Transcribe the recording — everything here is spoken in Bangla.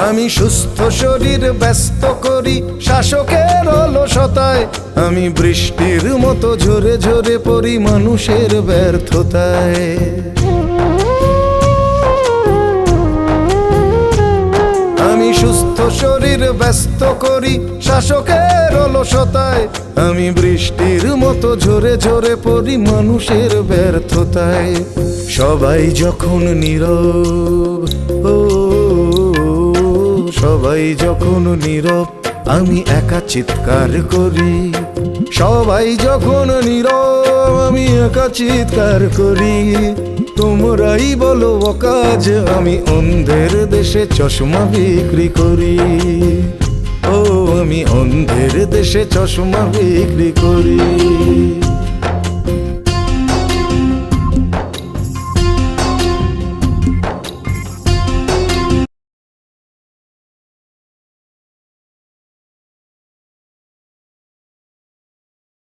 আমি সুস্থ শরীর ব্যস্ত করি শাসকের অলসতায়, আমি বৃষ্টির মতো ঝরে ঝরে পড়ি মানুষের ব্যর্থতায়। আমি সুস্থ শরীর ব্যস্ত করি শাসকের অলসতায়, আমি বৃষ্টির মতো ঝরে ঝরে পড়ি মানুষের ব্যর্থতায়। সবাই যখন নীরব, ও সবাই যখন নীরব, আমি একা চিৎকার করি। সবাই যখন নীরব, আমি একা চিৎকার করি। তোমরাই বলো অকাজ, আমি অন্ধের দেশে চশমা বিক্রি করি। ও আমি অন্ধের দেশে চশমা বিক্রি করি।